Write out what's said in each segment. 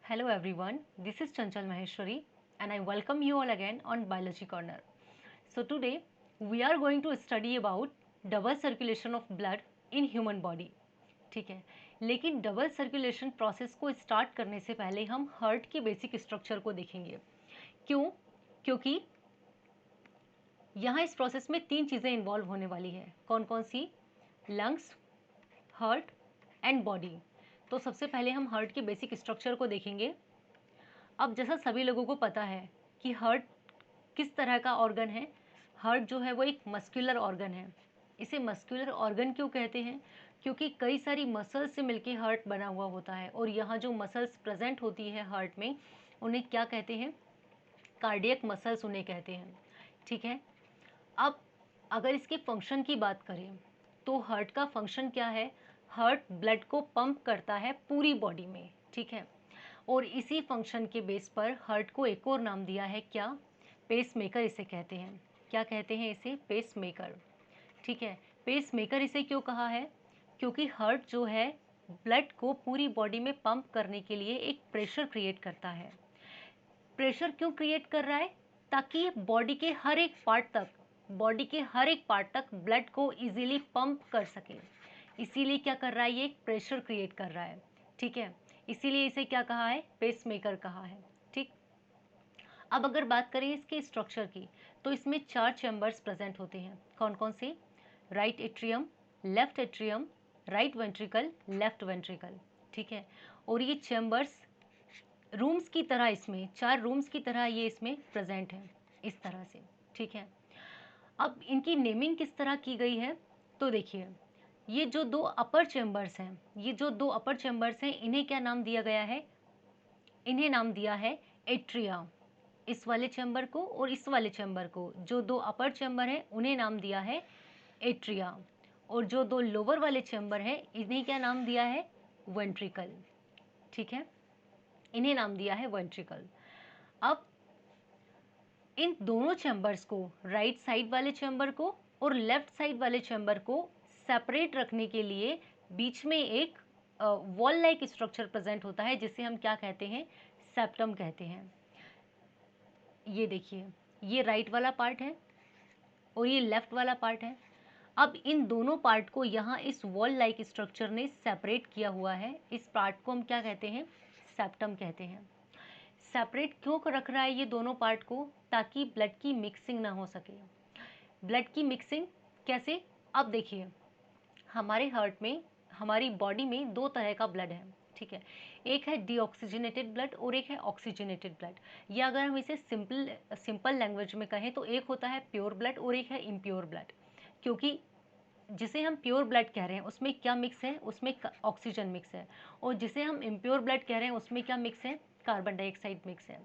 Hello everyone, this is Chanchal Maheshwari and I welcome you all again on Biology Corner. So today we are going to study about double circulation of blood in human body. ठीक है, लेकिन double circulation process को start करने से पहले हम heart के basic structure को देखेंगे। क्यों? क्योंकि यहाँ इस प्रोसेस में तीन चीज़ें इन्वॉल्व होने वाली है। कौन कौन सी? Lungs, heart and body. तो सबसे पहले हम हार्ट के बेसिक स्ट्रक्चर को देखेंगे। अब जैसा सभी लोगों को पता है कि हार्ट किस तरह का ऑर्गन है। हार्ट जो है वो एक मस्कुलर ऑर्गन है। इसे मस्कुलर ऑर्गन क्यों कहते हैं? क्योंकि कई सारी मसल्स से मिलके हार्ट बना हुआ होता है और यहाँ जो मसल्स प्रेजेंट होती है हार्ट में उन्हें क्या कहते हैं? कार्डियक मसल्स उन्हें कहते हैं। ठीक है, अब अगर इसके फंक्शन की बात करें तो हार्ट का फंक्शन क्या है? हार्ट ब्लड को पंप करता है पूरी बॉडी में। ठीक है, और इसी फंक्शन के बेस पर हार्ट को एक और नाम दिया है, क्या? पेस मेकर इसे कहते हैं। क्या कहते हैं इसे? Pacemaker. ठीक है, पेस मेकर इसे क्यों कहा है? क्योंकि हार्ट जो है ब्लड को पूरी बॉडी में पंप करने के लिए एक प्रेशर क्रिएट करता है। प्रेशर क्यों क्रिएट कर रहा है? ताकि बॉडी के हर एक पार्ट तक ब्लड को इजीली पंप कर सके। इसीलिए क्या कर रहा है? ये प्रेशर क्रिएट कर रहा है। ठीक है, इसीलिए इसे क्या कहा है? पेसमेकर कहा है। ठीक, अब अगर बात करें इसके स्ट्रक्चर की तो इसमें चार चैम्बर्स प्रेजेंट होते हैं। कौन कौन से? Right atrium, left atrium, right ventricle, left ventricle. ठीक है, और ये चैम्बर्स रूम्स की तरह, इसमें चार रूम्स की तरह ये इसमें प्रेजेंट है इस तरह से। ठीक है, अब इनकी नेमिंग किस तरह की गई है? तो देखिए, ये जो दो अपर चैम्बर्स हैं, इन्हें क्या नाम दिया गया है? इन्हें नाम दिया है एट्रिया। इस वाले चैम्बर को और इस वाले चैम्बर को, जो दो अपर चैम्बर हैं उन्हें नाम दिया है एट्रिया, और जो दो लोअर वाले चैम्बर हैं इन्हें क्या नाम दिया है? वेंट्रिकल। ठीक है, इन्हें नाम दिया है वेंट्रिकल। अब इन दोनों चैम्बर्स को, राइट साइड वाले चैम्बर को और लेफ्ट साइड वाले चैम्बर को सेपरेट रखने के लिए बीच में एक वॉल लाइक स्ट्रक्चर प्रेजेंट होता है जिसे हम क्या कहते हैं? सेप्टम कहते हैं। ये देखिए, ये राइट वाला पार्ट है और ये लेफ्ट वाला पार्ट है। अब इन दोनों पार्ट को यहाँ इस वॉल लाइक स्ट्रक्चर ने सेपरेट किया हुआ है। इस पार्ट को हम क्या कहते हैं? सेप्टम कहते हैं। सेपरेट क्यों रख रहा है ये दोनों पार्ट को? ताकि ब्लड की मिक्सिंग ना हो सके। ब्लड की मिक्सिंग कैसे? अब देखिए, हमारे हार्ट में, हमारी बॉडी में दो तरह का ब्लड है। ठीक है, एक है डीऑक्सीजनेटेड ब्लड और एक है ऑक्सीजनेटेड ब्लड। या अगर हम इसे सिंपल लैंग्वेज में कहें तो एक होता है प्योर ब्लड और एक है इम्प्योर ब्लड। क्योंकि जिसे हम प्योर ब्लड कह रहे हैं उसमें क्या मिक्स है? उसमें ऑक्सीजन मिक्स है। और जिसे हम इम्प्योर ब्लड कह रहे हैं उसमें क्या मिक्स है? कार्बन डाइऑक्साइड मिक्स है।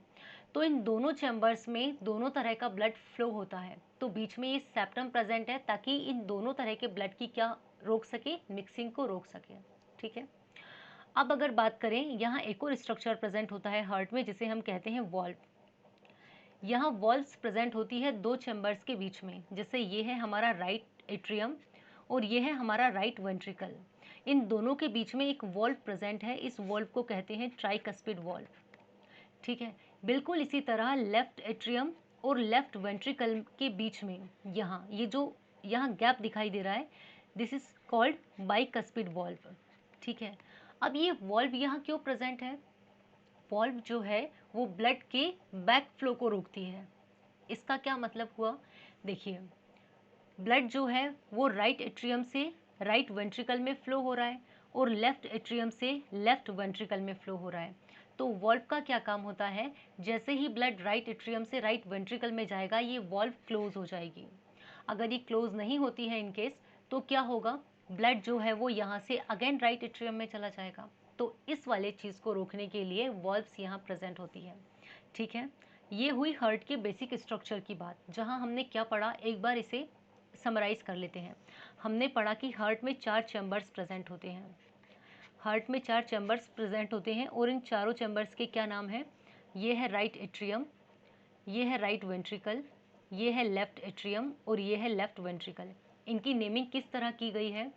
तो इन दोनों चैम्बर्स में दोनों तरह का ब्लड फ्लो होता है, तो बीच में ये सेप्टम प्रेजेंट है ताकि इन दोनों तरह के ब्लड की क्या रोक सके? मिक्सिंग को रोक सके। ठीक है, अब अगर बात करें, यहाँ एक और स्ट्रक्चर प्रेजेंट होता है हार्ट में जिसे हम कहते हैं वॉल्व। यहाँ वॉल्व्स प्रेजेंट होती है दो चैम्बर्स के बीच में, जैसे ये है हमारा राइट एट्रियम और ये है हमारा राइट वेंट्रिकल। इन दोनों के बीच में एक वॉल्व प्रेजेंट है, इस वॉल्व को कहते हैं ट्राइकस्पिड वॉल्व। ठीक है, बिल्कुल इसी तरह लेफ्ट एट्रियम और लेफ्ट वेंट्रिकल के बीच में यहाँ ये जो यहाँ गैप दिखाई दे रहा है, this is called bicuspid valve. ठीक है, अब ये वॉल्व यहाँ क्यों प्रेजेंट है? वॉल्व जो है वो ब्लड के बैक फ्लो को रोकती है। इसका क्या मतलब हुआ? देखिए, ब्लड जो है वो राइट एट्रियम से राइट वेंट्रिकल में फ्लो हो रहा है और लेफ्ट एट्रियम से लेफ्ट वेंट्रिकल में फ्लो हो रहा है। तो वॉल्व का क्या काम होता है? जैसे ही ब्लड राइट एट्रियम से राइट वेंट्रिकल में जाएगा ये वॉल्व क्लोज हो जाएगी। अगर ये क्लोज नहीं होती है इन केस, तो क्या होगा? ब्लड जो है वो यहाँ से अगेन राइट एट्रियम में चला जाएगा। तो इस वाले चीज़ को रोकने के लिए वॉल्व्स यहाँ प्रेजेंट होती है। ठीक है, ये हुई हार्ट के बेसिक स्ट्रक्चर की बात, जहाँ हमने क्या पढ़ा एक बार इसे समराइज कर लेते हैं। हमने पढ़ा कि हार्ट में चार चैम्बर्स प्रेजेंट होते हैं। हार्ट में चार चैम्बर्स प्रेजेंट होते हैं और इन चारों चैम्बर्स के क्या नाम है? ये है राइट एट्रियम, ये है राइट वेंट्रिकल, ये है लेफ्ट एट्रियम और ये है लेफ्ट वेंट्रिकल। इनकी नेमिंग किस तरह की गई है?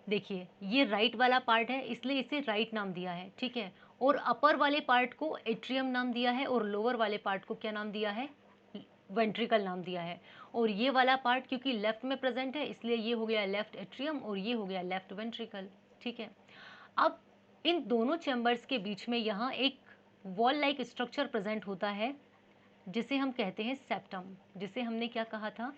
देखिए ये राइट वाला पार्ट है इसलिए इसे राइट नाम दिया है, ठीक है। और अपर वाले पार्ट को एट्रियम नाम दिया है और लोअर वाले पार्ट को क्या नाम दिया है, वेंट्रिकल नाम दिया है। और ये वाला पार्ट क्योंकि लेफ्ट में प्रेजेंट है इसलिए ये हो गया लेफ्ट एट्रियम और ये हो गया लेफ्ट वेंट्रिकल, ठीक है। अब इन दोनों चैम्बर्स के बीच में यहाँ एक वॉल लाइक स्ट्रक्चर प्रेजेंट होता है जिसे हम कहते हैं सेप्टम, जिसे हमने क्या कहा था,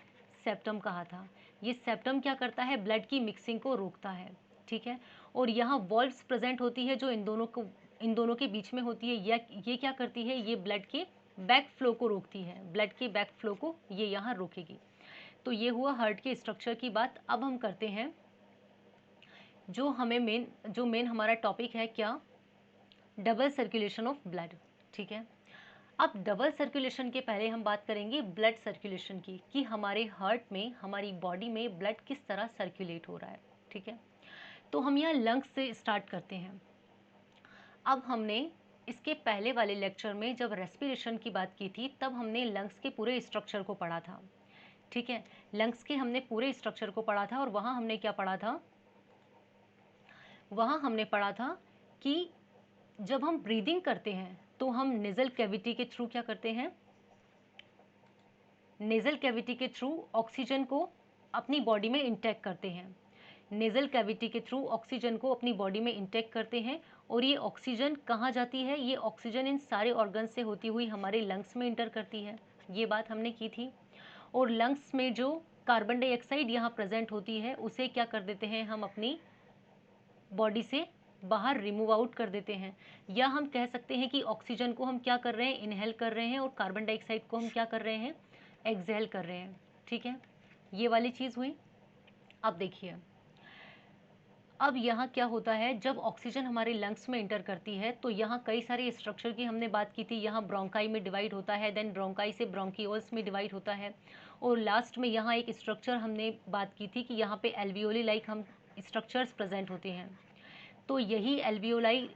सेप्टम कहा था। ये सेप्टम क्या करता है, ब्लड की मिक्सिंग को रोकता है, ठीक है। और यहाँ वॉल्व्स प्रेजेंट होती है जो इन दोनों के बीच में होती है। ये क्या करती है, ये ब्लड के बैक फ्लो को रोकती है, ब्लड के बैक फ्लो को ये यहाँ रोकेगी। तो ये हुआ हार्ट के स्ट्रक्चर की बात। अब हम करते हैं जो मेन हमारा टॉपिक है, क्या, डबल सर्कुलेशन ऑफ ब्लड, ठीक है। अब डबल सर्कुलेशन के पहले हम बात करेंगे ब्लड सर्कुलेशन की, कि हमारे हार्ट में, हमारी बॉडी में ब्लड किस तरह सर्कुलेट हो रहा है, ठीक है। तो हम यहाँ लंग्स से स्टार्ट करते हैं। अब हमने इसके पहले वाले लेक्चर में जब रेस्पिरेशन की बात की थी तब हमने लंग्स के पूरे स्ट्रक्चर को पढ़ा था, ठीक है। लंग्स के हमने पूरे स्ट्रक्चर को पढ़ा था और वहाँ हमने क्या पढ़ा था, वहाँ हमने पढ़ा था कि जब हम ब्रीदिंग करते हैं तो हम नेजल कैविटी के थ्रू क्या करते हैं, नेजल कैविटी के थ्रू ऑक्सीजन को अपनी बॉडी में इंटेक करते हैं। नेजल कैविटी के थ्रू ऑक्सीजन को अपनी बॉडी में इंटेक करते हैं और ये ऑक्सीजन कहाँ जाती है, ये ऑक्सीजन इन सारे ऑर्गन से होती हुई हमारे लंग्स में इंटर करती है, ये बात हमने की थी। और लंग्स में जो कार्बन डाइऑक्साइड यहाँ प्रेजेंट होती है उसे क्या कर देते हैं, हम अपनी बॉडी से बाहर रिमूव आउट कर देते हैं। या हम कह सकते हैं कि ऑक्सीजन को हम क्या कर रहे हैं, इनहेल कर रहे हैं, और कार्बन डाइऑक्साइड को हम क्या कर रहे हैं, एक्सहेल कर रहे हैं, ठीक है। ये वाली चीज़ हुई। अब देखिए, अब यहाँ क्या होता है, जब ऑक्सीजन हमारे लंग्स में इंटर करती है तो यहाँ कई सारे स्ट्रक्चर की हमने बात की थी। यहाँ ब्रोंकाई में डिवाइड होता है, देन ब्रोंकाई से ब्रोंकियोल्स में डिवाइड होता है, और लास्ट में यहाँ एक स्ट्रक्चर हमने बात की थी कि यहाँ पे एल्वियोली लाइक हम स्ट्रक्चर्स प्रेजेंट होते हैं। तो यही एल्वियोलाई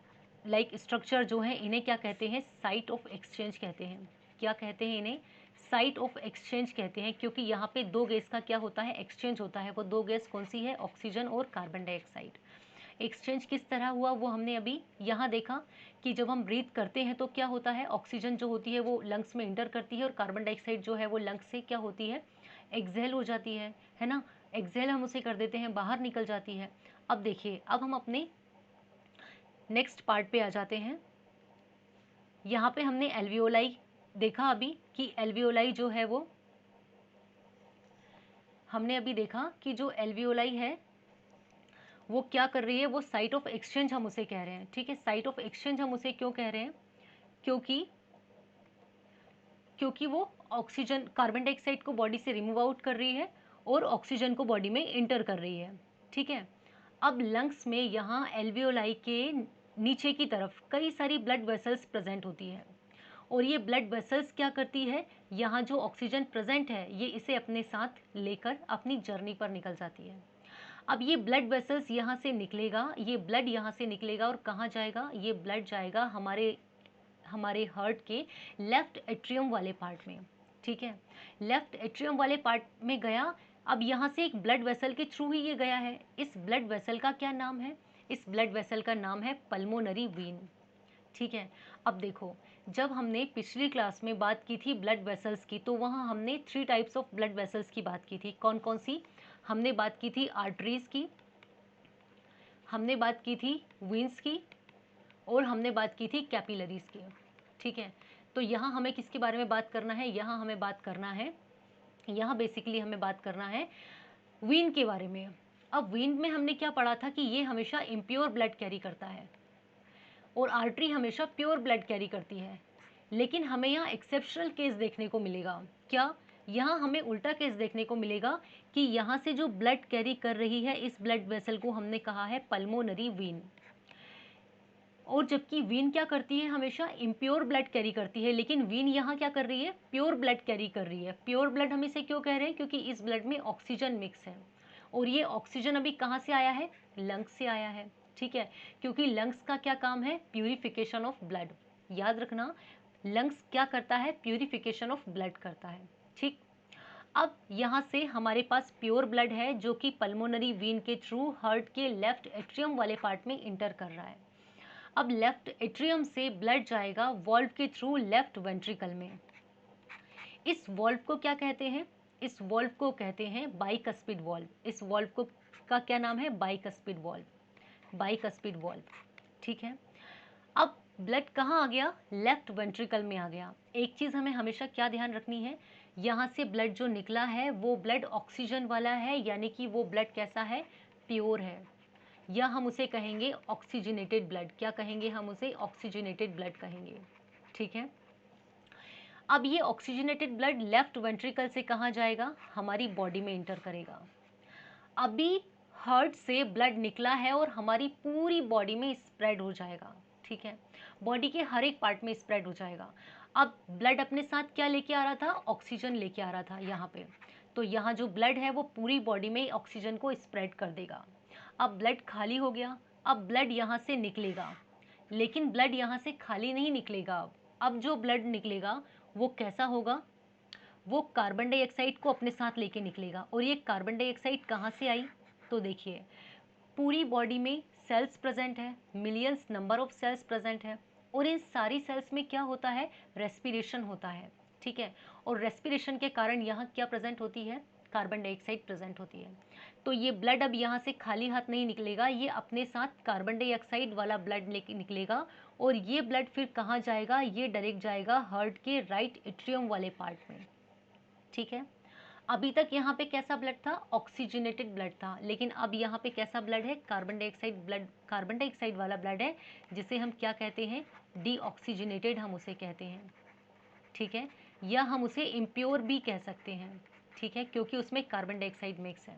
लाइक स्ट्रक्चर जो है इन्हें क्या कहते हैं, साइट ऑफ एक्सचेंज कहते हैं। क्या कहते हैं इन्हें, साइट ऑफ एक्सचेंज कहते हैं, क्योंकि यहाँ पे दो गैस का क्या होता है, एक्सचेंज होता है। वो दो गैस कौन सी है, ऑक्सीजन और कार्बन डाइऑक्साइड। एक्सचेंज किस तरह हुआ वो हमने अभी यहाँ देखा कि जब हम ब्रीथ करते हैं तो क्या होता है, ऑक्सीजन जो होती है वो लंग्स में इंटर करती है और कार्बन डाइऑक्साइड जो है वो लंग्स से क्या होती है, एक्सहेल हो जाती है ना। एक्सहेल हम उसे कर देते हैं, बाहर निकल जाती है। अब देखिए, अब हम अपने नेक्स्ट पार्ट पे आ जाते हैं। यहाँ पे हमने एल्वियोलाई देखा अभी कि एल्वियोलाई जो है वो हमने अभी देखा कि जो एल्वियोलाई है वो क्या कर रही है, वो साइट ऑफ एक्सचेंज हम उसे कह रहे हैं, ठीक है। साइट ऑफ एक्सचेंज हम उसे क्यों कह रहे हैं, क्योंकि क्योंकि वो ऑक्सीजन, कार्बन डाइऑक्साइड को बॉडी से रिमूव आउट कर रही है और ऑक्सीजन को बॉडी में इंटर कर रही है, ठीक है। अब लंग्स में यहाँ एल्वियोलाई के नीचे की तरफ कई सारी ब्लड वेसल्स प्रेजेंट होती है, और ये ब्लड वेसल्स क्या करती है, यहाँ जो ऑक्सीजन प्रेजेंट है ये इसे अपने साथ लेकर अपनी जर्नी पर निकल जाती है। अब ये ब्लड वेसल्स यहाँ से निकलेगा, ये ब्लड यहाँ से निकलेगा और कहाँ जाएगा, ये ब्लड जाएगा हमारे हार्ट के लेफ्ट एट्रियम वाले पार्ट में, ठीक है। लेफ्ट एट्रियम वाले पार्ट में गया। अब यहाँ से एक ब्लड वेसल के थ्रू ही ये गया है। इस ब्लड वेसल का क्या नाम है, इस ब्लड वेसल का नाम है पल्मोनरी वीन, ठीक है। अब देखो, जब हमने पिछली क्लास में बात की थी ब्लड वेसल्स की तो वहाँ हमने 3 टाइप्स ऑफ ब्लड वेसल्स की बात की थी। कौन कौन सी, हमने बात की थी आर्टरीज की, हमने बात की थी वीन्स की, और हमने बात की थी कैपिलरीज की, ठीक है। तो यहाँ हमें किसके बारे में बात करना है, यहाँ हमें बात करना है, यहाँ बेसिकली हमें बात करना है वीन के बारे में। अब वीन में हमने क्या पढ़ा था कि ये हमेशा इम्प्योर ब्लड कैरी करता है और आर्टरी हमेशा प्योर ब्लड कैरी करती है। लेकिन हमें यहाँ एक्सेप्शनल केस देखने को मिलेगा। क्या, यहाँ हमें उल्टा केस देखने को मिलेगा कि यहाँ से जो ब्लड कैरी कर रही है इस ब्लड वेसल को हमने कहा है पल्मोनरी वीन, और जबकि वीन क्या करती है, हमेशा इम्प्योर ब्लड कैरी करती है, लेकिन वीन यहाँ क्या कर रही है, प्योर ब्लड कैरी कर रही है। प्योर ब्लड हम इसे क्यों कह रहे हैं, क्योंकि इस ब्लड में ऑक्सीजन मिक्स है, और ये ऑक्सीजन अभी कहाँ से आया है, लंग्स से आया है, ठीक है। क्योंकि लंग्स का क्या काम है, प्यूरिफिकेशन ऑफ ब्लड। याद रखना, लंग्स क्या करता है, प्यूरिफिकेशन ऑफ ब्लड करता है, ठीक। अब यहाँ से हमारे पास प्योर ब्लड है जो कि पल्मोनरी वीन के थ्रू हार्ट के लेफ्ट एट्रियम वाले पार्ट में इंटर कर रहा है। अब लेफ्ट एट्रियम से ब्लड जाएगा वॉल्व के थ्रू लेफ्ट वेंट्रिकल में। इस वॉल्व को क्या कहते हैं? इस वॉल्व को कहते हैं बाइकस्पिड वॉल्व। इस वॉल्व को का क्या नाम है? Bicuspid valve, bicuspid valve. ठीक है, अब ब्लड कहाँ आ गया? लेफ्ट वेंट्रिकल में आ गया। एक चीज हमें हमेशा क्या ध्यान रखनी है, यहाँ से ब्लड जो निकला है वो ब्लड ऑक्सीजन वाला है, यानी कि वो ब्लड कैसा है? प्योर है, या हम उसे कहेंगे ऑक्सीजनेटेड ब्लड। क्या कहेंगे हम उसे? ऑक्सीजनेटेड ब्लड कहेंगे। ठीक है, अब ये ऑक्सीजनेटेड ब्लड लेफ्ट वेंट्रिकल से कहाँ जाएगा? हमारी बॉडी में इंटर करेगा। अभी हार्ट से ब्लड निकला है और हमारी पूरी बॉडी में स्प्रेड हो जाएगा। ठीक है, बॉडी के हर एक पार्ट में स्प्रेड हो जाएगा। अब ब्लड अपने साथ क्या लेके आ रहा था? ऑक्सीजन लेके आ रहा था यहाँ पे। तो यहाँ जो ब्लड है वो पूरी बॉडी में ऑक्सीजन को स्प्रेड कर देगा। अब ब्लड खाली हो गया, अब ब्लड यहाँ से निकलेगा, लेकिन ब्लड यहाँ से खाली नहीं निकलेगा। अब जो ब्लड निकलेगा वो कैसा होगा? वो कार्बन डाइऑक्साइड को अपने साथ लेके निकलेगा। और ये कार्बन डाइऑक्साइड कहाँ से आई? तो देखिए, पूरी बॉडी में सेल्स प्रेजेंट है, millions number of cells present है, और इन सारी सेल्स में क्या होता है? रेस्पिरेशन होता है। ठीक है, और रेस्पिरेशन के कारण यहाँ क्या प्रेजेंट होती है? कार्बन डाइऑक्साइड प्रेजेंट होती है। तो ये ब्लड अब यहाँ से खाली हाथ नहीं निकलेगा, ये अपने साथ कार्बन डाइऑक्साइड वाला ब्लड लेके निकलेगा। और ये ब्लड फिर कहाँ जाएगा? ये डायरेक्ट जाएगा हार्ट के राइट एट्रियम वाले पार्ट में। ठीक है, अभी तक यहाँ पे कैसा ब्लड था? ऑक्सीजनेटेड ब्लड था, लेकिन अब यहाँ पे कैसा ब्लड है? Carbon dioxide blood, carbon dioxide वाला ब्लड है, जिसे हम क्या कहते हैं? डीऑक्सीजनेटेड हम उसे कहते हैं। ठीक है, या हम उसे इम्प्योर भी कह सकते हैं। ठीक है, क्योंकि उसमें कार्बन डाइऑक्साइड मिक्स है।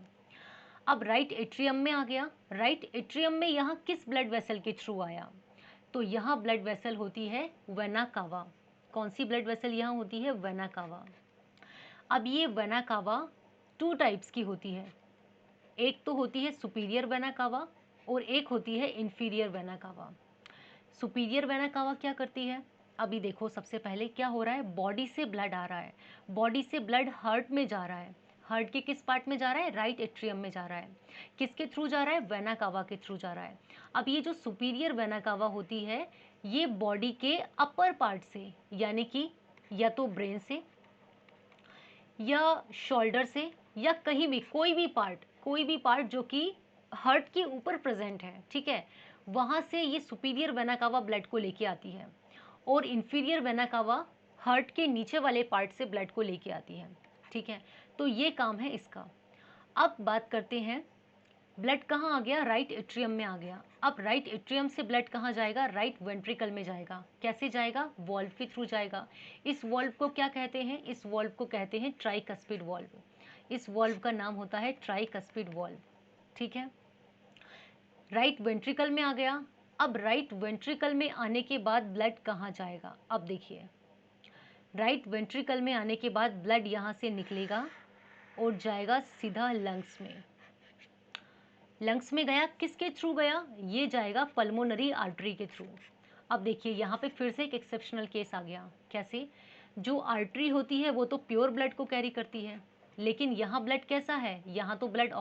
अब राइट एट्रियम में आ गया। राइट एट्रियम में यहाँ किस ब्लड वेसल के थ्रू आया? तो यहाँ ब्लड वेसल होती है वेना कावा। कौन सी ब्लड वेसल यहाँ होती है? Vena cava. अब ये वेना कावा टू टाइप्स की होती है, एक तो होती है सुपीरियर वेना कावा और एक होती है inferior vena cava. Superior vena cava क्या करती है? अभी देखो, सबसे पहले क्या हो रहा है? बॉडी से ब्लड आ रहा है, बॉडी से ब्लड हार्ट में जा रहा है। हार्ट के किस पार्ट में जा रहा है? राइट एट्रियम में जा रहा है। किसके थ्रू जा रहा है? वेना कावा के थ्रू जा रहा है। अब ये जो सुपीरियर वेना कावा होती है, ये बॉडी के अपर पार्ट से, यानी कि या तो ब्रेन से या शोल्डर से, या कहीं भी कोई भी पार्ट जो कि हार्ट के ऊपर प्रेजेंट है, ठीक है, वहां से ये सुपीरियर वेना कावा ब्लड को लेके आती है। और इंफीरियर वेना कावा हार्ट के नीचे वाले पार्ट से ब्लड को लेके आती है। ठीक है, तो ये काम है इसका। अब बात करते हैं, ब्लड कहाँ आ गया? राइट एट्रियम में आ गया। अब राइट एट्रियम से ब्लड कहाँ जाएगा? राइट वेंट्रिकल में जाएगा। कैसे जाएगा? वॉल्व के थ्रू जाएगा। इस वॉल्व को क्या कहते हैं? इस वॉल्व को कहते हैं ट्राइकस्पिड वॉल्व। इस वॉल्व का नाम होता है ट्राइकस्पिड वॉल्व। ठीक है, राइट वेंट्रिकल में आ गया। अब राइट वेंट्रिकल में आने के बाद ब्लड कहाँ जाएगा? अब देखिए, राइट वेंट्रिकल में आने के बाद ब्लड यहाँ से निकलेगा और जाएगा सीधा लंग्स में। लंग्स में गया, किसके थ्रू गया? ये जाएगा पल्मोनरी आर्टरी के थ्रू। अब देखिए, यहाँ पे फिर से एक एक्सेप्शनल केस आ गया। कैसे? जो आर्टरी होती है वो तो प्योर ब्लड को कैरी करती है, लेकिन यहाँ ब्लड कैसा है? यहाँ तो ब्लड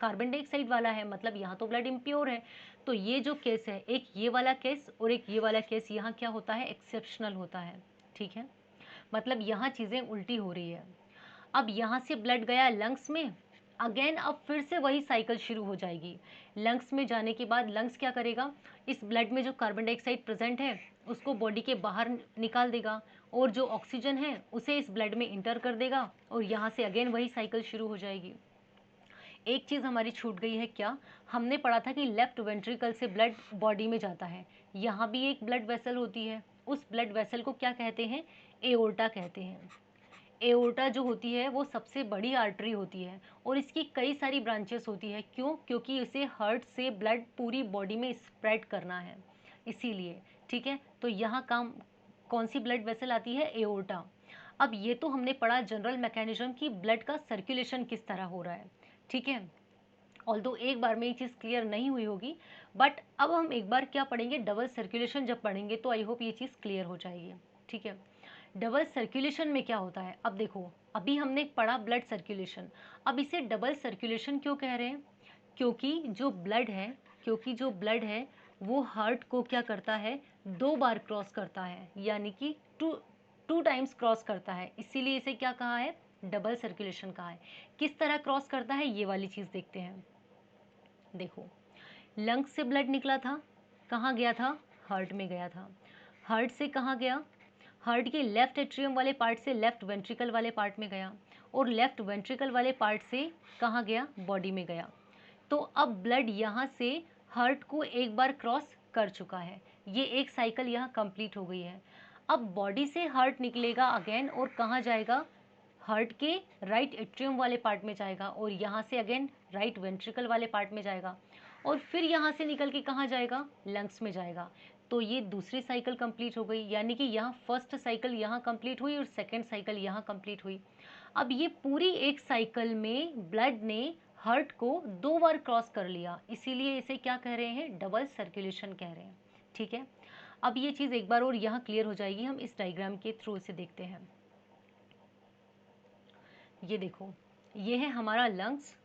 कार्बन डाइऑक्साइड वाला है, मतलब यहाँ तो ब्लड इम्प्योर है। तो ये जो केस है, एक ये वाला केस और एक ये वाला केस, यहाँ क्या होता है? एक्सेप्शनल होता है। ठीक है, मतलब यहाँ चीज़ें उल्टी हो रही है। अब यहाँ से ब्लड गया लंग्स में, अगेन अब फिर से वही साइकिल शुरू हो जाएगी। लंग्स में जाने के बाद लंग्स क्या करेगा? इस ब्लड में जो कार्बन डाइऑक्साइड प्रेजेंट है उसको बॉडी के बाहर निकाल देगा, और जो ऑक्सीजन है उसे इस ब्लड में इंटर कर देगा, और यहाँ से अगेन वही साइकिल शुरू हो जाएगी। एक चीज़ हमारी छूट गई है। क्या? हमने पढ़ा था कि लेफ्ट वेंट्रिकल से ब्लड बॉडी में जाता है। यहाँ भी एक ब्लड वेसल होती है, उस ब्लड वेसल को क्या कहते हैं? एओर्टा कहते हैं। एओर्टा जो होती है वो सबसे बड़ी आर्टरी होती है, और इसकी कई सारी ब्रांचेस होती है। क्यों? क्योंकि इसे हार्ट से ब्लड पूरी बॉडी में स्प्रेड करना है, इसीलिए। ठीक है, तो यहाँ काम कौन सी ब्लड वेसल आती है? एओर्टा। अब ये तो हमने पढ़ा जनरल मैकेनिज्म कि ब्लड का सर्कुलेशन किस तरह हो रहा है। ठीक है, ऑल्दो एक बार में ये चीज़ क्लियर नहीं हुई होगी, बट अब हम एक बार क्या पढ़ेंगे? डबल सर्कुलेशन जब पढ़ेंगे तो आई होप ये चीज़ क्लियर हो जाएगी। ठीक है, डबल सर्कुलेशन में क्या होता है, अब देखो अभी हमने पढ़ा ब्लड सर्कुलेशन, अब इसे डबल सर्कुलेशन क्यों कह रहे हैं, क्योंकि जो ब्लड है वो हार्ट को क्या करता है, 2 बार क्रॉस करता है, यानी कि टू टाइम्स क्रॉस करता है, इसीलिए इसे क्या कहा है, डबल सर्कुलेशन कहा है। किस तरह क्रॉस करता है ये वाली चीज देखते हैं। देखो लंग्स से ब्लड निकला था, कहाँ गया था, हार्ट में गया था। हार्ट से कहाँ गया, हार्ट के लेफ्ट एट्रियम वाले पार्ट से लेफ्ट वेंट्रिकल वाले पार्ट में गया, और लेफ्ट वेंट्रिकल वाले पार्ट से कहाँ गया, बॉडी में गया। तो अब ब्लड यहाँ से हार्ट को एक बार क्रॉस कर चुका है, ये एक साइकिल यहाँ कंप्लीट हो गई है। अब बॉडी से हार्ट निकलेगा अगेन और कहाँ जाएगा, हार्ट के राइट एट्रियम वाले पार्ट में जाएगा, और यहाँ से अगेन राइट वेंट्रिकल वाले पार्ट में जाएगा, और फिर यहाँ से निकल के कहाँ जाएगा, लंग्स में जाएगा। तो ये दूसरी साइकिल कंप्लीट हो गई, यानी कि यहाँ फर्स्ट साइकिल यहाँ कंप्लीट हुई और सेकेंड साइकिल यहाँ कंप्लीट हुई। अब ये पूरी एक साइकिल में ब्लड ने हार्ट को 2 बार क्रॉस कर लिया, इसीलिए इसे क्या कह रहे हैं, डबल सर्कुलेशन कह रहे हैं। ठीक है, अब ये चीज़ एक बार और यहाँ क्लियर हो जाएगी, हम इस डायग्राम के थ्रू इसे देखते हैं। ये देखो, ये है हमारा लंग्स,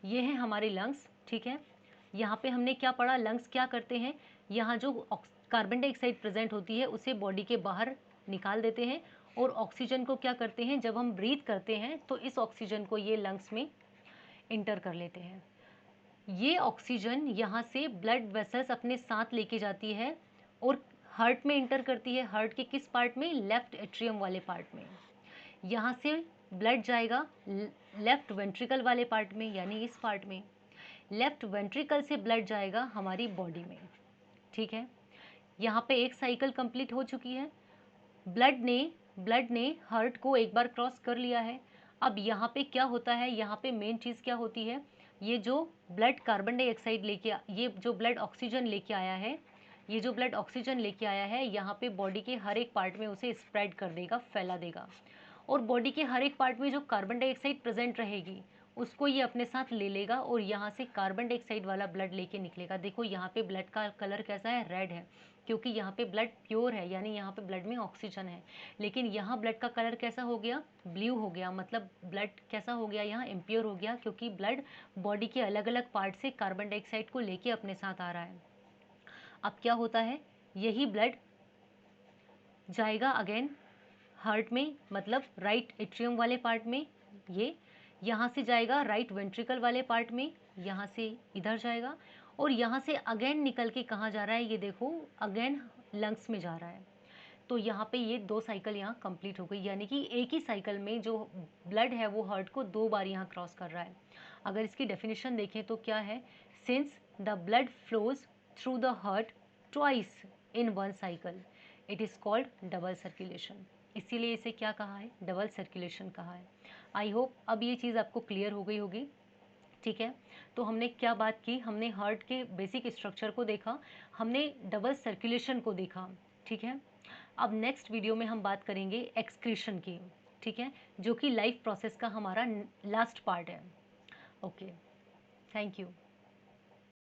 ये है हमारे लंग्स। ठीक है, यहाँ पे हमने क्या पढ़ा, लंग्स क्या करते हैं, यहाँ जो कार्बन डाइऑक्साइड प्रेजेंट होती है उसे बॉडी के बाहर निकाल देते हैं, और ऑक्सीजन को क्या करते हैं, जब हम ब्रीथ करते हैं तो इस ऑक्सीजन को ये लंग्स में इंटर कर लेते हैं। ये ऑक्सीजन यहाँ से ब्लड वेसल्स अपने साथ लेके जाती है और हार्ट में इंटर करती है। हार्ट के किस पार्ट में, लेफ्ट एट्रियम वाले पार्ट में। यहाँ से ब्लड जाएगा लेफ्ट वेंट्रिकल वाले पार्ट में, यानी इस पार्ट में। लेफ्ट वेंट्रिकल से ब्लड जाएगा हमारी बॉडी में। ठीक है, यहाँ पे एक साइकिल कंप्लीट हो चुकी है, ब्लड ने हार्ट को एक बार क्रॉस कर लिया है। अब यहाँ पे क्या होता है, यहाँ पे मेन चीज़ क्या होती है, ये जो ब्लड कार्बन डाइऑक्साइड ये जो ब्लड ऑक्सीजन लेके आया है, यहाँ पे बॉडी के हर एक पार्ट में उसे स्प्रेड कर देगा, फैला देगा, और बॉडी के हर एक पार्ट में जो कार्बन डाइऑक्साइड प्रेजेंट रहेगी उसको ये अपने साथ ले लेगा, और यहाँ से कार्बन डाइऑक्साइड वाला ब्लड लेके निकलेगा। देखो यहाँ पे ब्लड का कलर कैसा है, रेड है, क्योंकि यहाँ पे ब्लड प्योर है, यानी यहाँ पे ब्लड में ऑक्सीजन है। लेकिन यहाँ ब्लड का कलर कैसा हो गया, ब्लू हो गया, मतलब ब्लड कैसा हो गया, यहाँ इम्प्योर हो गया, क्योंकि ब्लड बॉडी के अलग अलग पार्ट से कार्बन डाइऑक्साइड को लेके अपने साथ आ रहा है। अब क्या होता है, यही ब्लड जाएगा अगेन हार्ट में, मतलब राइट एट्रियम वाले पार्ट में, ये यहाँ से जाएगा राइट वेंट्रिकल वाले पार्ट में, यहाँ से इधर जाएगा, और यहाँ से अगेन निकल के कहाँ जा रहा है, ये देखो अगेन लंग्स में जा रहा है। तो यहाँ पे ये 2 साइकिल यहाँ कंप्लीट हो गई, यानी कि एक ही साइकिल में जो ब्लड है वो हार्ट को 2 बार यहाँ क्रॉस कर रहा है। अगर इसकी डेफिनेशन देखें तो क्या है, since the blood flows through the heart twice in one cycle it is called double circulation, इसीलिए इसे क्या कहा है, डबल सर्कुलेशन कहा है। आई होप अब ये चीज़ आपको क्लियर हो गई होगी। ठीक है, तो हमने क्या बात की, हमने हार्ट के बेसिक स्ट्रक्चर को देखा, हमने डबल सर्कुलेशन को देखा। ठीक है, अब नेक्स्ट वीडियो में हम बात करेंगे एक्सक्रीशन की। ठीक है, जो कि लाइफ प्रोसेस का हमारा लास्ट पार्ट है। Okay, thank you.